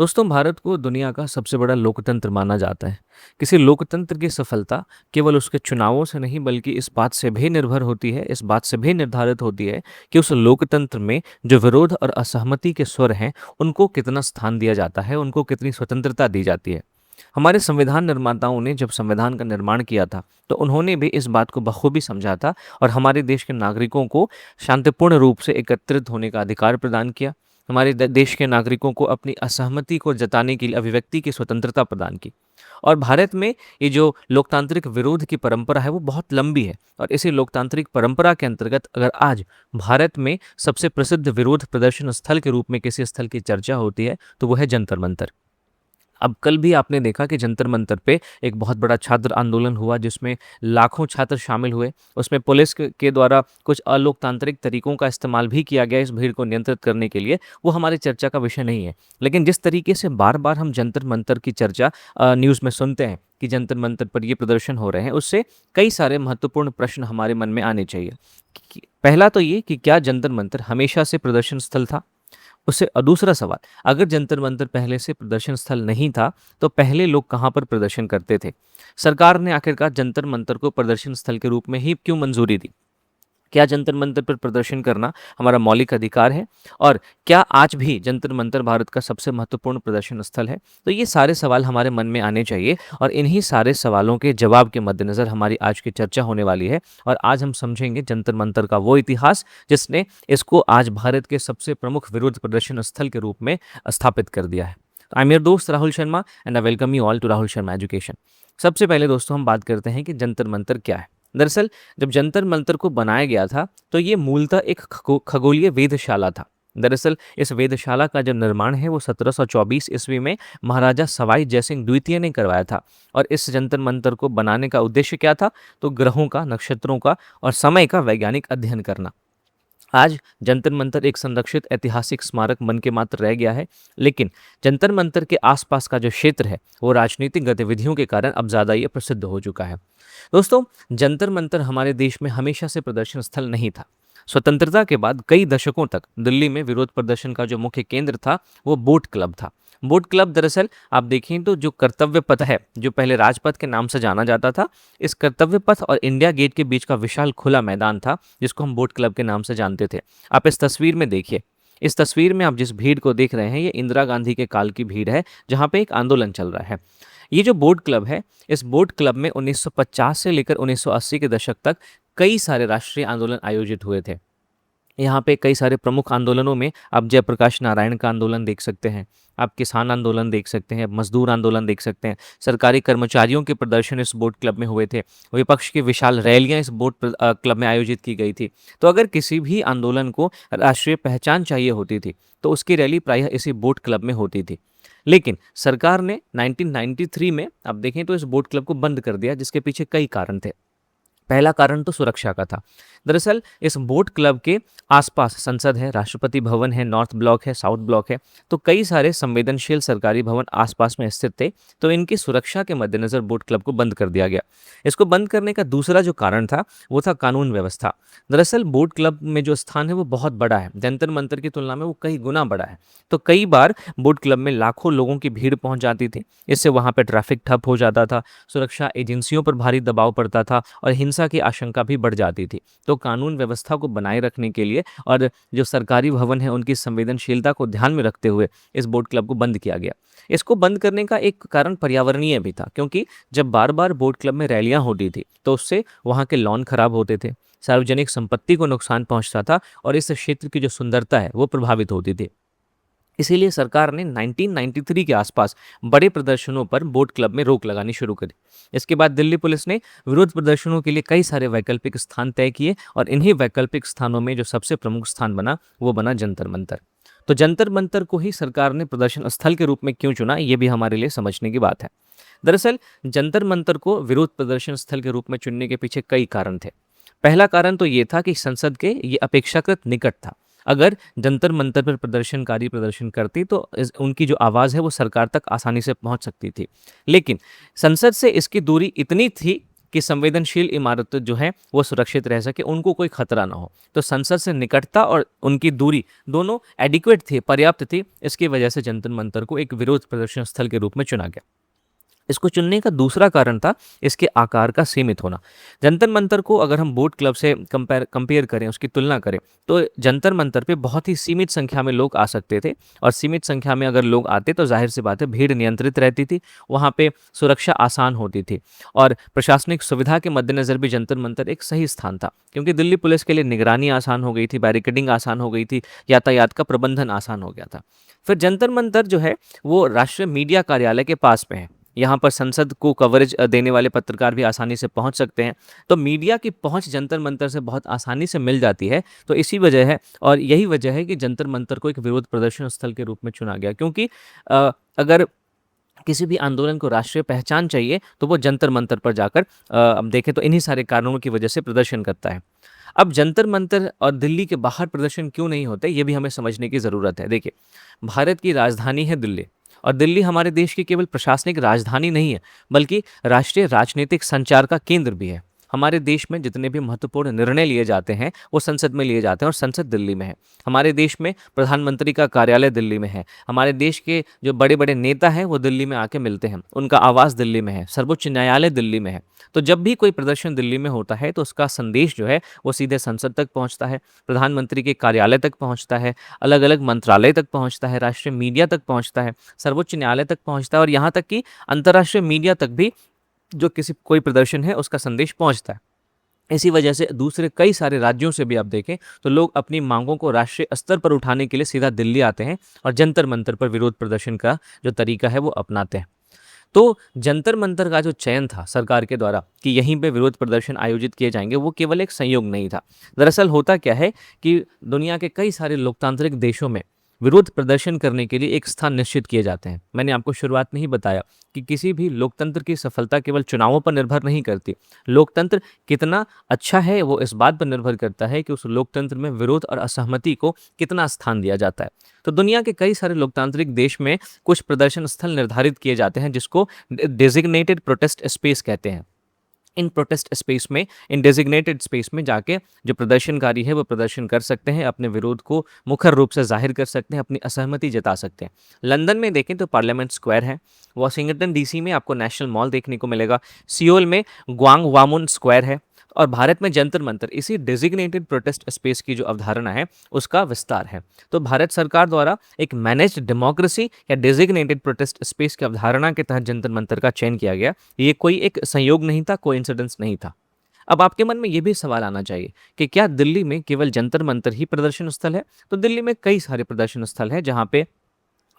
दोस्तों, भारत को दुनिया का सबसे बड़ा लोकतंत्र माना जाता है। किसी लोकतंत्र की सफलता केवल उसके चुनावों से नहीं बल्कि इस बात से भी निर्भर होती है, इस बात से भी निर्धारित होती है कि उस लोकतंत्र में जो विरोध और असहमति के स्वर हैं, उनको कितना स्थान दिया जाता है, उनको कितनी स्वतंत्रता दी जाती है। हमारे संविधान निर्माताओं ने जब संविधान का निर्माण किया था, तो उन्होंने भी इस बात को बखूबी समझा था और हमारे देश के नागरिकों को शांतिपूर्ण रूप से एकत्रित होने का अधिकार प्रदान किया। हमारे देश के नागरिकों को अपनी असहमति को जताने के लिए अभिव्यक्ति की स्वतंत्रता प्रदान की। और भारत में ये जो लोकतांत्रिक विरोध की परंपरा है वो बहुत लंबी है, और इसी लोकतांत्रिक परंपरा के अंतर्गत अगर आज भारत में सबसे प्रसिद्ध विरोध प्रदर्शन स्थल के रूप में किसी स्थल की चर्चा होती है तो वो है जंतर मंतर। अब कल भी आपने देखा कि जंतर मंतर पे एक बहुत बड़ा छात्र आंदोलन हुआ जिसमें लाखों छात्र शामिल हुए। उसमें पुलिस के द्वारा कुछ अलोकतांत्रिक तरीकों का इस्तेमाल भी किया गया इस भीड़ को नियंत्रित करने के लिए, वो हमारी चर्चा का विषय नहीं है। लेकिन जिस तरीके से बार बार हम जंतर मंतर की चर्चा न्यूज़ में सुनते हैं कि जंतर मंतर पर ये प्रदर्शन हो रहे हैं, उससे कई सारे महत्वपूर्ण प्रश्न हमारे मन में आने चाहिए। पहला तो ये कि क्या जंतर मंतर हमेशा से प्रदर्शन स्थल था? उससे दूसरा सवाल, अगर जंतर मंतर पहले से प्रदर्शन स्थल नहीं था तो पहले लोग कहाँ पर प्रदर्शन करते थे? सरकार ने आखिरकार जंतर मंतर को प्रदर्शन स्थल के रूप में ही क्यों मंजूरी दी? क्या जंतर मंतर पर प्रदर्शन करना हमारा मौलिक अधिकार है? और क्या आज भी जंतर मंतर भारत का सबसे महत्वपूर्ण प्रदर्शन स्थल है? तो ये सारे सवाल हमारे मन में आने चाहिए, और इन्हीं सारे सवालों के जवाब के मद्देनज़र हमारी आज की चर्चा होने वाली है। और आज हम समझेंगे जंतर मंतर का वो इतिहास जिसने इसको आज भारत के सबसे प्रमुख विरोध प्रदर्शन स्थल के रूप में स्थापित कर दिया है। आई एम योर दोस्त Rahul Sharma and I welcome you all to Rahul Sharma education. सबसे पहले दोस्तों हम बात करते हैं कि जंतर मंतर क्या है। दरअसल जब जंतर मंतर को बनाया गया था तो ये मूलतः एक खगोलीय वेधशाला था। दरअसल इस वेधशाला का जो निर्माण है वो 1724 ईस्वी में महाराजा सवाई जयसिंह द्वितीय ने करवाया था। और इस जंतर मंतर को बनाने का उद्देश्य क्या था? तो ग्रहों का, नक्षत्रों का और समय का वैज्ञानिक अध्ययन करना। आज जंतर मंतर एक संरक्षित ऐतिहासिक स्मारक बन के मात्र रह गया है, लेकिन जंतर मंतर के आसपास का जो क्षेत्र है वो राजनीतिक गतिविधियों के कारण अब ज़्यादा ये प्रसिद्ध हो चुका है। दोस्तों, जंतर मंतर हमारे देश में हमेशा से प्रदर्शन स्थल नहीं था। स्वतंत्रता के बाद कई दशकों तक दिल्ली में विरोध प्रदर्शन का जो मुख्य केंद्र था वो बोट क्लब था। बोट क्लब दरअसल आप देखें तो जो कर्तव्य पथ है, जो पहले राजपथ के नाम से जाना जाता था, इस कर्तव्य पथ और इंडिया गेट के बीच का विशाल खुला मैदान था जिसको हम बोट क्लब के नाम से जानते थे। आप इस तस्वीर में देखिए, इस तस्वीर में आप जिस भीड़ को देख रहे हैं ये इंदिरा गांधी के काल की भीड़ है जहाँ पे एक आंदोलन चल रहा है। ये जो बोट क्लब है, इस बोट क्लब में 1950 से लेकर 1980 के दशक तक कई सारे राष्ट्रीय आंदोलन आयोजित हुए थे। यहाँ पे कई सारे प्रमुख आंदोलनों में आप जयप्रकाश नारायण का आंदोलन देख सकते हैं, आप किसान आंदोलन देख सकते हैं, मजदूर आंदोलन देख सकते हैं, सरकारी कर्मचारियों के प्रदर्शन इस बोट क्लब में हुए थे, विपक्ष की विशाल रैलियां इस क्लब में आयोजित की गई थी। तो अगर किसी भी आंदोलन को राष्ट्रीय पहचान चाहिए होती थी तो उसकी रैली प्रायः इसी बोट क्लब में होती थी। लेकिन सरकार ने 1993 में आप देखें तो इस बोट क्लब को बंद कर दिया, जिसके पीछे कई कारण थे। पहला कारण तो सुरक्षा का था। दरअसल इस बोट क्लब के आसपास संसद है, राष्ट्रपति भवन है, नॉर्थ ब्लॉक है, साउथ ब्लॉक है, तो कई सारे संवेदनशील सरकारी भवन आसपास में स्थित थे। तो इनकी सुरक्षा के मद्देनज़र बोट क्लब को बंद कर दिया गया। इसको बंद करने का दूसरा जो कारण था वो था कानून व्यवस्था। दरअसल बोट क्लब में जो स्थान है वो बहुत बड़ा है, जंतर मंतर की तुलना में वो कई गुना बड़ा है। तो कई बार बोट क्लब में लाखों लोगों की भीड़ पहुंच जाती थी। इससे वहाँ पर ट्रैफिक ठप हो जाता था, सुरक्षा एजेंसियों पर भारी दबाव पड़ता था और हिंसा की आशंका भी बढ़ जाती थी। तो कानून व्यवस्था को बनाए रखने के लिए और जो सरकारी भवन है उनकी संवेदनशीलता को ध्यान में रखते हुए इस बोट क्लब को बंद किया गया। इसको बंद करने का एक कारण पर्यावरणीय भी था, क्योंकि जब बार बार बोट क्लब में रैलियां होती थी तो उससे वहाँ के लॉन खराब होते थे, सार्वजनिक संपत्ति को नुकसान पहुंचता था और इस क्षेत्र की जो सुंदरता है वो प्रभावित होती थी। इसीलिए सरकार ने 1993 के आसपास बड़े प्रदर्शनों पर बोट क्लब में रोक लगानी शुरू करी। इसके बाद दिल्ली पुलिस ने विरोध प्रदर्शनों के लिए कई सारे वैकल्पिक स्थान तय किए और इन्हीं वैकल्पिक स्थानों में जो सबसे प्रमुख स्थान बना वो बना जंतर मंतर। तो जंतर मंतर को ही सरकार ने प्रदर्शन स्थल के रूप में क्यों चुना, ये भी हमारे लिए समझने की बात है। दरअसल जंतर मंतर को विरोध प्रदर्शन स्थल के रूप में चुनने के पीछे कई कारण थे। पहला कारण तो ये था कि संसद के ये अपेक्षाकृत निकट था। अगर जंतर मंतर पर प्रदर्शनकारी प्रदर्शन करती तो उनकी जो आवाज़ है वो सरकार तक आसानी से पहुंच सकती थी। लेकिन संसद से इसकी दूरी इतनी थी कि संवेदनशील इमारतें जो हैं वो सुरक्षित रह सके, उनको कोई खतरा ना हो। तो संसद से निकटता और उनकी दूरी दोनों एडिक्वेट थी, पर्याप्त थी। इसकी वजह से जंतर मंतर को एक विरोध प्रदर्शन स्थल के रूप में चुना गया। इसको चुनने का दूसरा कारण था इसके आकार का सीमित होना। जंतर मंतर को अगर हम बोट क्लब से कंपेयर करें, उसकी तुलना करें, तो जंतर मंतर पे बहुत ही सीमित संख्या में लोग आ सकते थे, और सीमित संख्या में अगर लोग आते तो जाहिर सी बात है भीड़ नियंत्रित रहती थी, वहाँ पे सुरक्षा आसान होती थी, और प्रशासनिक सुविधा के मद्देनज़र भी जंतर मंतर एक सही स्थान था, क्योंकि दिल्ली पुलिस के लिए निगरानी आसान हो गई थी, बैरिकेडिंग आसान हो गई थी, यातायात का प्रबंधन आसान हो गया था। फिर जंतर मंतर जो है वो राष्ट्रीय मीडिया कार्यालय के पास में है। यहाँ पर संसद को कवरेज देने वाले पत्रकार भी आसानी से पहुँच सकते हैं। तो मीडिया की पहुँच जंतर मंतर से बहुत आसानी से मिल जाती है। तो इसी वजह है, और यही वजह है कि जंतर मंतर को एक विरोध प्रदर्शन स्थल के रूप में चुना गया, क्योंकि अगर किसी भी आंदोलन को राष्ट्रीय पहचान चाहिए तो वो जंतर मंतर पर जाकर अब देखें तो इन्हीं सारे कारणों की वजह से प्रदर्शन करता है। अब जंतर मंतर और दिल्ली के बाहर प्रदर्शन क्यों नहीं होते, ये भी हमें समझने की ज़रूरत है। देखिए, भारत की राजधानी है दिल्ली, और दिल्ली हमारे देश की केवल प्रशासनिक राजधानी नहीं है, बल्कि राष्ट्रीय राजनीतिक संचार का केंद्र भी है। हमारे देश में जितने भी महत्वपूर्ण निर्णय लिए जाते हैं वो संसद में लिए जाते हैं, और संसद दिल्ली में है। हमारे देश में प्रधानमंत्री का कार्यालय दिल्ली में है। हमारे देश के जो बड़े बड़े नेता हैं वो दिल्ली में आके मिलते हैं, उनका आवास दिल्ली में है, सर्वोच्च न्यायालय दिल्ली में है। तो जब भी कोई प्रदर्शन दिल्ली में होता है तो उसका संदेश जो है वो सीधे संसद तक पहुंचता है, प्रधानमंत्री के कार्यालय तक पहुंचता है, अलग अलग मंत्रालय तक पहुंचता है, राष्ट्रीय मीडिया तक पहुंचता है, सर्वोच्च न्यायालय तक पहुंचता है, और यहाँ तक कि अंतर्राष्ट्रीय मीडिया तक भी जो किसी कोई प्रदर्शन है उसका संदेश पहुंचता है। इसी वजह से दूसरे कई सारे राज्यों से भी आप देखें तो लोग अपनी मांगों को राष्ट्रीय स्तर पर उठाने के लिए सीधा दिल्ली आते हैं, और जंतर मंतर पर विरोध प्रदर्शन का जो तरीका है वो अपनाते हैं। तो जंतर मंतर का जो चयन था सरकार के द्वारा कि यहीं पे विरोध प्रदर्शन आयोजित किए जाएंगे, वो केवल एक संयोग नहीं था। दरअसल होता क्या है कि दुनिया के कई सारे लोकतांत्रिक देशों में विरोध प्रदर्शन करने के लिए एक स्थान निश्चित किए जाते हैं। मैंने आपको शुरुआत में ही बताया कि किसी भी लोकतंत्र की सफलता केवल चुनावों पर निर्भर नहीं करती। लोकतंत्र कितना अच्छा है वो इस बात पर निर्भर करता है कि उस लोकतंत्र में विरोध और असहमति को कितना स्थान दिया जाता है। तो दुनिया के कई सारे लोकतांत्रिक देश में कुछ प्रदर्शन स्थल निर्धारित किए जाते हैं, जिसको डेजिग्नेटेड प्रोटेस्ट स्पेस कहते हैं। इन प्रोटेस्ट स्पेस में, इन डेजिग्नेटेड स्पेस में जाके जो प्रदर्शनकारी है वो प्रदर्शन कर सकते हैं, अपने विरोध को मुखर रूप से जाहिर कर सकते हैं, अपनी असहमति जता सकते हैं। लंदन में देखें तो पार्लियामेंट स्क्वायर है, वॉशिंगटन डीसी में आपको नेशनल मॉल देखने को मिलेगा, सियोल में ग्वांग वामुन स्क्वायर है, और भारत में जंतर मंतर इसी डेजिग्नेटेड प्रोटेस्ट स्पेस की जो अवधारणा है उसका विस्तार है। तो भारत सरकार द्वारा एक मैनेज्ड डेमोक्रेसी या डेजिग्नेटेड प्रोटेस्ट स्पेस की अवधारणा के तहत जंतर मंतर का चयन किया गया। ये कोई एक संयोग नहीं था, कोइंसिडेंस नहीं था। अब आपके मन में ये भी सवाल आना चाहिए कि क्या दिल्ली में केवल जंतर मंतर ही प्रदर्शन स्थल है? तो दिल्ली में कई सारे प्रदर्शन स्थल है जहाँ पे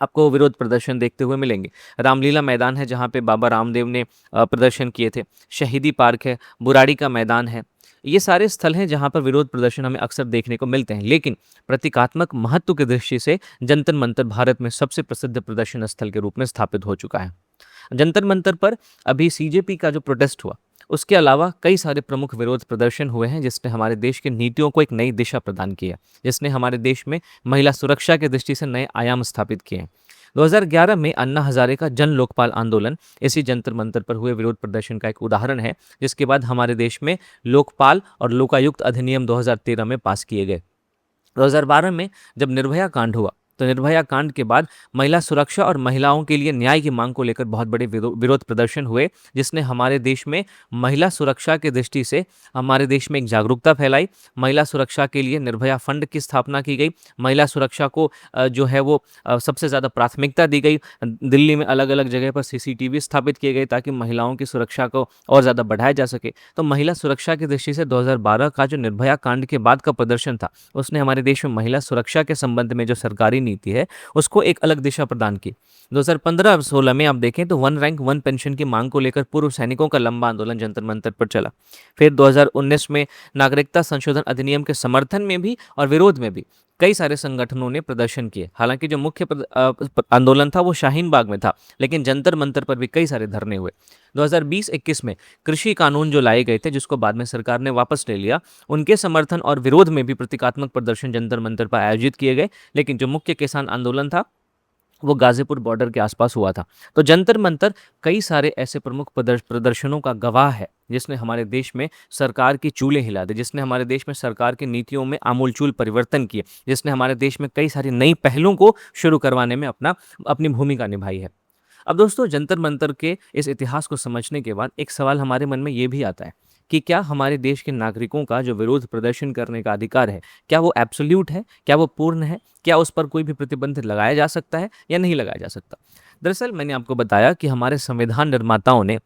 आपको विरोध प्रदर्शन देखते हुए मिलेंगे। रामलीला मैदान है जहाँ पे बाबा रामदेव ने प्रदर्शन किए थे। शहीदी पार्क है, बुराड़ी का मैदान है। ये सारे स्थल हैं जहाँ पर विरोध प्रदर्शन हमें अक्सर देखने को मिलते हैं। लेकिन प्रतीकात्मक महत्व की दृष्टि से जंतर मंतर भारत में सबसे प्रसिद्ध प्रदर्शन स्थल के रूप में स्थापित हो चुका है। जंतर मंतर पर अभी सीजेपी का जो प्रोटेस्ट हुआ, उसके अलावा कई सारे प्रमुख विरोध प्रदर्शन हुए हैं जिसने हमारे देश की नीतियों को एक नई दिशा प्रदान की है, जिसने हमारे देश में महिला सुरक्षा की दृष्टि से नए आयाम स्थापित किए हैं। 2011 में अन्ना हजारे का जन लोकपाल आंदोलन इसी जंतर मंतर पर हुए विरोध प्रदर्शन का एक उदाहरण है, जिसके बाद हमारे देश में लोकपाल और लोकायुक्त अधिनियम 2013 में पास किए गए। 2012 में जब निर्भया कांड हुआ, तो निर्भया कांड के बाद महिला सुरक्षा और महिलाओं के लिए न्याय की मांग को लेकर बहुत बड़े विरोध प्रदर्शन हुए, जिसने हमारे देश में महिला सुरक्षा की दृष्टि से हमारे देश में एक जागरूकता फैलाई। महिला सुरक्षा के लिए निर्भया फंड की स्थापना की गई। महिला सुरक्षा को जो है वो सबसे ज़्यादा प्राथमिकता दी गई। दिल्ली में अलग अलग जगह पर सीसीटीवी स्थापित किए गए ताकि महिलाओं की सुरक्षा को और ज़्यादा बढ़ाया जा सके। तो महिला सुरक्षा की दृष्टि से 2012 का जो निर्भया कांड के बाद का प्रदर्शन था, उसने हमारे देश में महिला सुरक्षा के संबंध में जो सरकारी नीति है उसको एक अलग दिशा प्रदान की। 2015-16 में आप देखें तो वन रैंक वन पेंशन की मांग को लेकर पूर्व सैनिकों का लंबा आंदोलन जंतर मंतर पर चला। फिर 2019 में नागरिकता संशोधन अधिनियम के समर्थन में भी और विरोध में भी कई सारे संगठनों ने प्रदर्शन किए। हालांकि जो मुख्य आंदोलन था वो शाहीन बाग में था, लेकिन जंतर मंतर पर भी कई सारे धरने हुए। 2020-21 में कृषि कानून जो लाए गए थे, जिसको बाद में सरकार ने वापस ले लिया, उनके समर्थन और विरोध में भी प्रतीकात्मक प्रदर्शन जंतर मंतर पर आयोजित किए गए। लेकिन जो मुख्य किसान आंदोलन था वो गाज़ीपुर बॉर्डर के आसपास हुआ था। तो जंतर मंतर कई सारे ऐसे प्रमुख प्रदर्शनों का गवाह है, जिसने हमारे देश में सरकार की चूलें हिला दी, जिसने हमारे देश में सरकार की नीतियों में आमूलचूल परिवर्तन किए, जिसने हमारे देश में कई सारी नई पहलों को शुरू करवाने में अपनी भूमिका निभाई है। अब दोस्तों, जंतर मंतर के इस इतिहास को समझने के बाद एक सवाल हमारे मन में ये भी आता है कि क्या हमारे देश के नागरिकों का जो विरोध प्रदर्शन करने का अधिकार है, क्या वो एब्सोल्यूट है, क्या वो पूर्ण है, क्या उस पर कोई भी प्रतिबंध लगाया जा सकता है या नहीं लगाया जा सकता। दरअसल मैंने आपको बताया कि हमारे संविधान निर्माताओं ने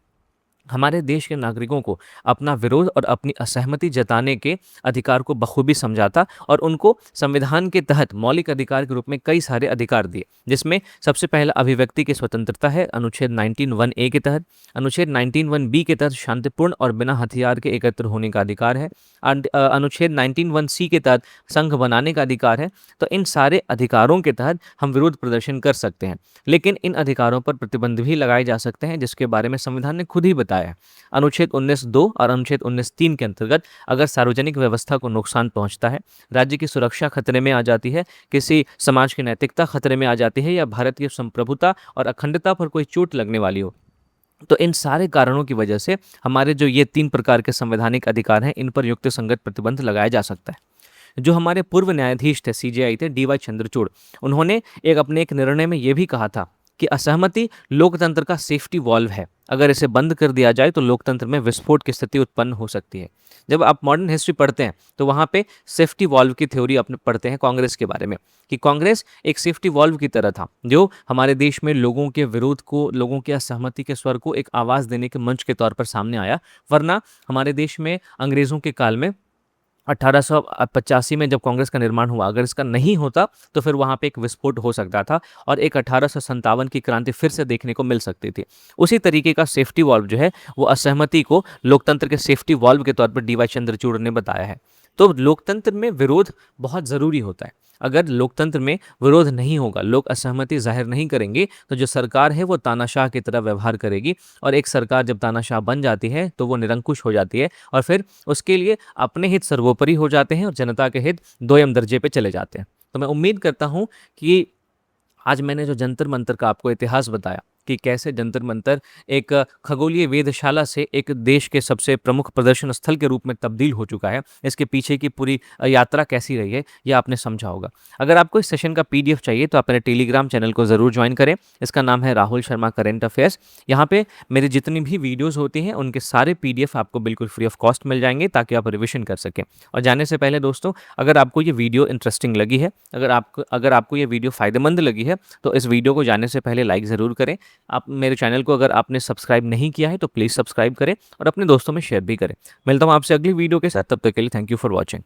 हमारे देश के नागरिकों को अपना विरोध और अपनी असहमति जताने के अधिकार को बखूबी समझा था और उनको संविधान के तहत मौलिक अधिकार के रूप में कई सारे अधिकार दिए, जिसमें सबसे पहला अभिव्यक्ति की स्वतंत्रता है अनुच्छेद 19(1)(a) के तहत। अनुच्छेद 19(1)(b) के तहत शांतिपूर्ण और बिना हथियार के एकत्र होने का अधिकार है। अनुच्छेद 19(1)(c) के तहत संघ बनाने का अधिकार है। तो इन सारे अधिकारों के तहत हम विरोध प्रदर्शन कर सकते हैं, लेकिन इन अधिकारों पर प्रतिबंध भी लगाए जा सकते हैं, जिसके बारे में संविधान ने खुद ही बताया है। अनुच्छेद 19(2) और अनुच्छेद 19(3) के अंतर्गत अगर सार्वजनिक व्यवस्था को नुकसान पहुंचता है, राज्य की सुरक्षा खतरे में आ जाती है, किसी समाज की नैतिकता खतरे में आ जाती है या भारत की संप्रभुता और अखंडता पर कोई चोट लगने वाली हो, तो इन सारे कारणों की वजह से हमारे जो ये 3 प्रकार के संवैधानिक अधिकार हैं, इन पर युक्तिसंगत प्रतिबंध लगाया जा सकता है। जो हमारे पूर्व न्यायाधीश थे, सीजेआई थे, डी वाई चंद्रचूड़, उन्होंने अपने एक निर्णय में ये भी कहा था कि असहमति लोकतंत्र का सेफ्टी वॉल्व है। अगर इसे बंद कर दिया जाए तो लोकतंत्र में विस्फोट की स्थिति उत्पन्न हो सकती है। जब आप मॉडर्न हिस्ट्री पढ़ते हैं तो वहाँ पे सेफ्टी वॉल्व की थ्योरी अपने पढ़ते हैं कांग्रेस के बारे में, कि कांग्रेस एक सेफ्टी वॉल्व की तरह था, जो हमारे देश में लोगों के विरोध को, लोगों की असहमति के स्वर को एक आवाज़ देने के मंच के तौर पर सामने आया। वरना हमारे देश में अंग्रेज़ों के काल में 1885 में जब कांग्रेस का निर्माण हुआ, अगर इसका नहीं होता तो फिर वहाँ पे एक विस्फोट हो सकता था और एक 1857 की क्रांति फिर से देखने को मिल सकती थी। उसी तरीके का सेफ्टी वॉल्व जो है, वो असहमति को लोकतंत्र के सेफ्टी वॉल्व के तौर पर डी वाई चंद्रचूड़ ने बताया है। तो लोकतंत्र में विरोध बहुत ज़रूरी होता है। अगर लोकतंत्र में विरोध नहीं होगा, लोग असहमति जाहिर नहीं करेंगे, तो जो सरकार है वो तानाशाह की तरह व्यवहार करेगी और एक सरकार जब तानाशाह बन जाती है तो वो निरंकुश हो जाती है और फिर उसके लिए अपने हित सर्वोपरि हो जाते हैं और जनता के हित दोयम दर्जे पे चले जाते हैं। तो मैं उम्मीद करता हूँ कि आज मैंने जो जंतर मंतर का आपको इतिहास बताया कि कैसे जंतर मंतर एक खगोलीय वेधशाला से एक देश के सबसे प्रमुख प्रदर्शन स्थल के रूप में तब्दील हो चुका है, इसके पीछे की पूरी यात्रा कैसी रही है, ये आपने समझा होगा। अगर आपको इस सेशन का पीडीएफ चाहिए तो आप मेरे टेलीग्राम चैनल को ज़रूर ज्वाइन करें। इसका नाम है राहुल शर्मा करेंट अफेयर्स। यहाँ पे मेरी जितनी भी वीडियोज़ होती हैं उनके सारे पीडीएफ आपको बिल्कुल फ्री ऑफ कॉस्ट मिल जाएंगे, ताकि आप रिविजन कर सकें। और जाने से पहले दोस्तों, अगर आपको ये वीडियो इंटरेस्टिंग लगी है, अगर आपको ये वीडियो फ़ायदेमंद लगी है, तो इस वीडियो को जाने से पहले लाइक ज़रूर करें। आप मेरे चैनल को अगर आपने सब्सक्राइब नहीं किया है तो प्लीज़ सब्सक्राइब करें और अपने दोस्तों में शेयर भी करें। मिलता हूँ आपसे अगली वीडियो के साथ, तब तक के लिए थैंक यू फॉर वॉचिंग।